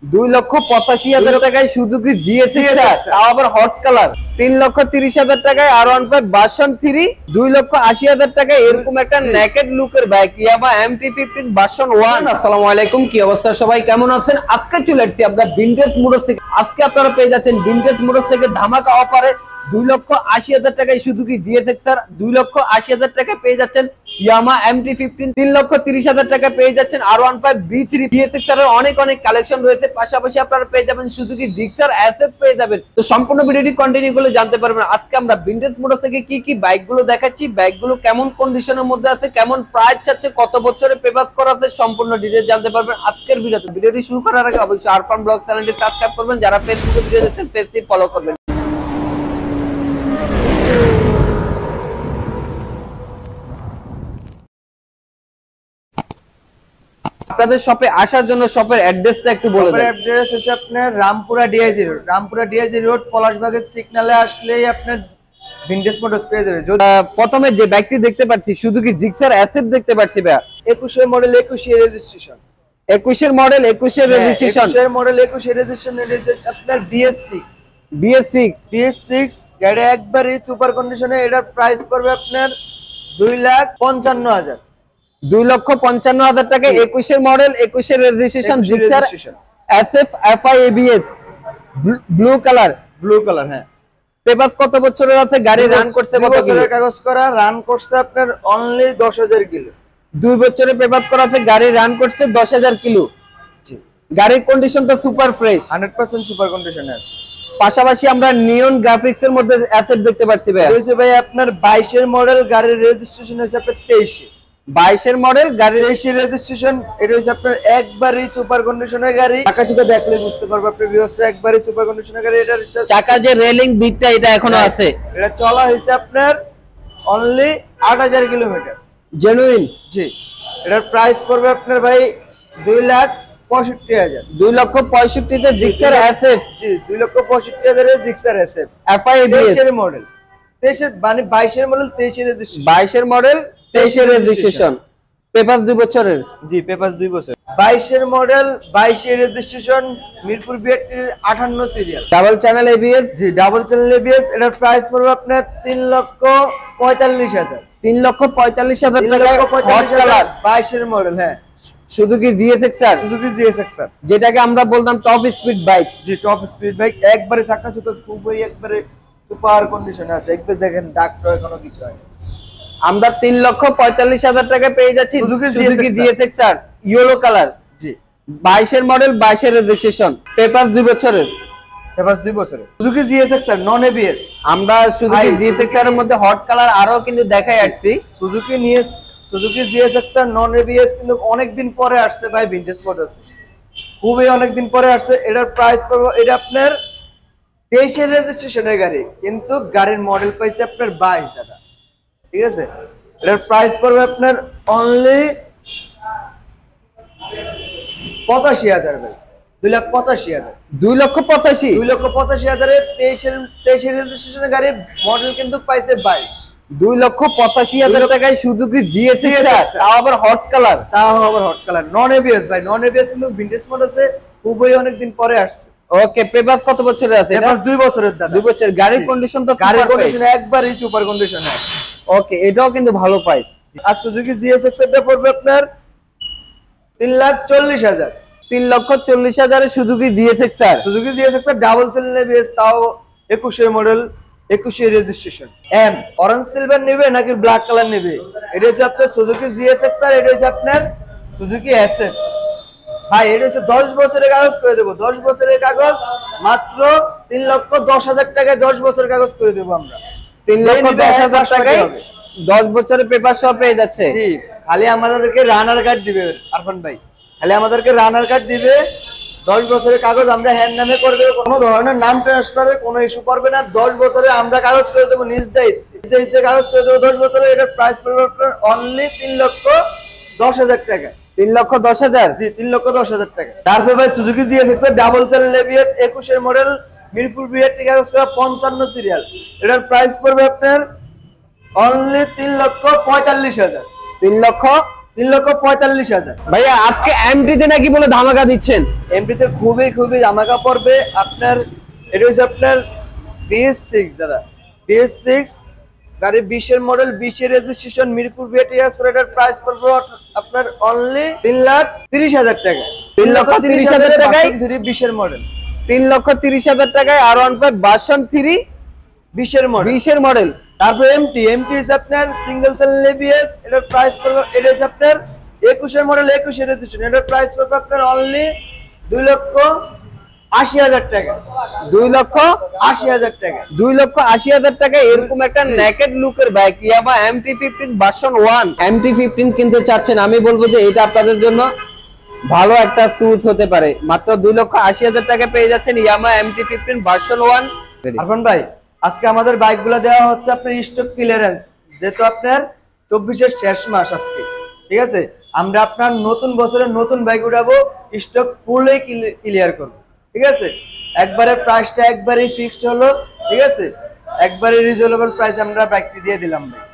2,85,000 টাকায় Suzuki GSX-R, তাও আবার হট কালার। 3,30,000 টাকায় R15 ভার্সন 3, 2,80,000 টাকায় এরকম একটা নেকেড লুকের বাইক ইয়ামাহা MT-15 ভার্সন 1। আসসালামু আলাইকুম, কি অবস্থা সবাই, কেমন আছেন? আজকে চলে আসছি আমরা ভিনটেজ মোটরস থেকে। আজকে আপনারা পেয়ে যাচ্ছেন ভিনটেজ মোটরস থেকে ধামাকা অফারে 2,80,000 টাকায় সুজুকি জিএসএক্সআর, 2,80,000 টাকায় পেয়ে যাচ্ছেন ইয়ামাহা MT-15, 3,30,000 টাকা পেয়ে যাচ্ছেন R15 B3 জিএসএক্সআর এর অনেক কালেকশন রয়েছে। পাশাপাশি আপনারা পেয়ে যাবেন সুজুকি জিক্সার এসএফ পেয়ে যাবেন। তো সম্পূর্ণ ভিডিওটি কন্টিনিউ করে জানতে পারবেন আজকে আমরা ভিনটেজ মোটরস থেকে কি বাইকগুলো দেখাচ্ছি, বাইকগুলো কেমন কন্ডিশনের মধ্যে আছে, কেমন প্রাইস চাচ্ছে, কত বছরের পেপারস করা আছে, সম্পূর্ণ ডিটেইলস জানতে পারবেন আজকের ভিডিওতে। ভিডিওটি শুরু করার আগে অবশ্যই আরফান ব্লগ চ্যানেলটি সাবস্ক্রাইব করবেন, যারা ফেসবুকে ভিডিও দেখছেন পেজটি ফলো করবেন। আপনাদের শপে আসার জন্য শপের অ্যাড্রেসটা একটু বলে দেন। শপের অ্যাড্রেস হচ্ছে আপনার Rampura DIG road. Rampura DIG road পলাশবাগের সিগন্যালে আসলেই আপনার ভিনটেজ মোটরস পেয়ে যাবে। প্রথমে যে বাইকটি দেখতে পাচ্ছি সুজুকি জিক্সার এসএফ দেখতে পাচ্ছি ভাই, 21 এর মডেল, 21 এর রেজিস্ট্রেশন। 21 এর মডেল, 21 এর রেজিস্ট্রেশন। 21 এর মডেল, 21 এর রেজিস্ট্রেশন। এটা হচ্ছে আপনার BS6 গাড়ি একবারই সুপার কন্ডিশনে। এটার প্রাইস পড়বে আপনার 2,55,000। 2,55,000 টাকা। 21 এর মডেল, 21 এর registration, Gixxer SF FI ABS, blue colour. হ্যাঁ। পেপারস কত বছরের আছে? গাড়ি রান করছে কত বছরের কাগজ করা, রান করছে আপনার অনলি 10,000 কিলো। 2 বছরের পেপারস করা আছে, গাড়ি রান করছে 10,000 কিলো। জি। গাড়ির কন্ডিশন তো সুপার ফ্রেশ, 100% সুপার কন্ডিশনে আছে। পাশাপাশি আমরা নিয়ন গ্রাফিক্স এর মধ্যে অ্যাসেট দেখতে পাচ্ছি ভাই। হইছে ভাই আপনার 22 এর মডেল, গাড়ির রেজিস্ট্রেশন হইছে আপনার 23 এ। 22 এর মডেল, গাড়ির 23 এর রেজিস্ট্রেশন। এটা হইছে আপনার একবারই সুপার কন্ডিশনের গাড়ি। চাকা দেখলে বুঝতে পারবে আপনি ভিউয়ার্স, একবারই সুপার কন্ডিশনের গাড়ি। এটা চাকা যে রেলিং বিটটা এটা এখনো আছে। এটা চলা হইছে আপনার অনলি 8,000 কিলোমিটার। জেনুইন। জি। এটার প্রাইস পড়বে আপনার ভাই 2,65,000। 2,65,000 তে জিক্সার এসএফ। জি, 2,65,000 এর জিক্সার এসএফ FI ABS। 23 এর মডেল, 23 এর মানে 22 এর মডেল, 23 এর রেজিস্ট্রেশন। 22 এর মডেল, 23 এর রেজিস্ট্রেশন। পেপারস 2 বছরের। জি, পেপারস 2 বছর। 22 এর মডেল, 22 এর রেজিস্ট্রেশন, মিরপুর বিআরটির 58 সিরিয়াল। Double channel ABS। জি, ডাবল চ্যানেল ABS। এটার প্রাইস পড়বে আপনার 3,45,000। 3,45,000 টাকায় হট কালার, 22 এর মডেল। হ্যাঁ, সুজুকি জিএসএক্সআর, যেটাকে আমরা বলতাম টপ স্পিড বাইক। জি, টপ স্পিড বাইক। একবারে চাকা চুকা খুবই একবারে সুপার কন্ডিশনে আছে। একবার দেখেন ডাক্তার কোনো কিছু হয়। আমরা 3,45,000 টাকা পেয়ে যাচ্ছি সুজুকি জিএসএক্সআর ইয়েলো কালার। জি, 22 এর মডেল, 22 এর রেজিস্ট্রেশন, পেপারস 2 বছরের। পেপারস 2 বছরের। Suzuki GSX-R non ABS. আমরা সুজুকি জিএসএক্সআর এর মধ্যে হট কালার আরো কিন্তু দেখাই আসছি। সুজুকি জিএসএক্সআর নন এবিএস কিন্তু অনেকদিন পরে আসছে ভাই ভিনটেজ মোটরস, খুবই অনেকদিন পরে আসছে। এটার প্রাইস পড়বে, এটা আপনার 23 এর রেজিস্ট্রেশনের গাড়ি, কিন্তু গাড়ির মডেল পাইছে আপনার 22 দাদা। ঠিক আছে। এটার প্রাইস পড়বে আপনার অনলি 85,000 ভাই। 2,85,000। 2,85,000। 2,85,000 এর 23 এর রেজিস্ট্রেশনের গাড়ি, মডেল কিন্তু পাইছে 22। 2,85,000 টাকায় সুজুকি জিএসএক্সআর, তাও আবার হট কালার। নন এবিএস ভাই, নন এবিএস কিন্তু ভিনটেজ মোটরসে খুবই অনেকদিন পরে আসছে। ওকে, পেপারস কত বছরের আছে? পেপারস 2 বছরের দাদা। 2 বছর। গাড়ির কন্ডিশন তো গাড়ির কন্ডিশন একবারই সুপার কন্ডিশনে আছে। ওকে, এটাও কিন্তু ভালো প্রাইস। আর সুজুকি জিএসএক্সআর টা পড়বে আপনার 3,40,000। 3,40,000 এর Suzuki GSX-R. Suzuki GSX-R double channel ABS, তাও 21 এর মডেল, 21 এর রেজিস্ট্রেশন। অরেঞ্জ সিলভার নেবে নাকি ব্ল্যাক কালার নেবে? এটা হচ্ছে আপনার সুজুকি জিএসএক্সআর, এটা হচ্ছে আপনার সুজুকি এসএফ ভাই। এটা হচ্ছে 10 বছরের কাগজ করে দেবো। 10 বছরের কাগজ মাত্র 3,10,000 টাকায় 10 বছরের কাগজ করে দেবো আমরা। 3,10,000 টাকায় 10 বছরের পেপার সহ পেয়ে যাচ্ছে। জি, খালি আমাদেরকে রানার কার্ড দিবে আরফান ভাই, খালি আমাদেরকে রানার কার্ড দিবে। 10 বছরের কাগজ আমরা হ্যান্ড নামে করে দেবো, কোনো ধরনের নাম ট্রান্সফারের কোনো ইস্যু করবে না। 10 বছরে আমরা কাগজ করে দেবো, নিজ দায়িত্বে কাগজ করে দেবো 10 বছরে। এটার প্রাইস পড়বে অনলি 3,10,000 টাকা। 3,10,000। জি, 3,10,000 টাকা। তারপর ভাই Suzuki GSX-R double channel ABS, 21 এর মডেল, মিরপুর বিআরটি কাগজ করা, 55 সিরিয়াল। এটার প্রাইস পড়বে আপনার অনলি 3,45,000। 3,45,000। ভাইয়া আজকে এমটিতে নাকি বলে ধামাকা দিচ্ছেন? এমপিতে খুবই ধামাকা পড়বে আপনার। এটা হচ্ছে আপনার BS6 দাদা, BS6 গাড়ি 20 এর মডেল, 20 এর রেজিস্ট্রেশন, মিরপুর বিএটিএস। এটার প্রাইস পড়বে আপনার অনলি 3,30,000 টাকা। 3,30,000 টাকায় 20 এর মডেল, 3,30,000 টাকায় R1 ভার্সন 3 20 এর মডেল। 20 এর মডেল। তারপর এমটি হচ্ছে আপনার সিঙ্গেল চ্যানেল ABS। এটার প্রাইস পড়বে, এটা হচ্ছে আপনার 21 এর মডেল, 21 এর রেজিস্ট্রেশন। এটার প্রাইস পড়বে আপনার অনলি 2,80,000 টাকা। 2,80,000 টাকা। 2,80,000 টাকায় এরকম একটা নেকেড লুকের বাইক ইয়ামা MT-15 ভার্সন 1 MT-15 কিনতে চাচ্ছেন, আমি বলবো যে এটা আপনাদের জন্য ভালো একটা চুজ হতে পারে। মাত্র 2,80,000 টাকা পেয়ে যাচ্ছেন ইয়ামা MT-15 ভার্সন 1। আরফান ভাই, আজকে আমাদের বাইকগুলো দেওয়া হচ্ছে আপনার স্টক ক্লিয়ারেন্স, যেহেতু আপনার 24 এর শেষ মাস আজকে, ঠিক আছে। আমরা আপনার নতুন বছরের নতুন বাইক উঠাবো, স্টক ফুলই ক্লিয়ার করবো, ঠিক আছে। একবারে প্রাইসটা একবারেই ফিক্সড হলো, ঠিক আছে। একবারে রিজনেবল প্রাইস আমরা বাইকটি দিয়ে দিলাম ভাই।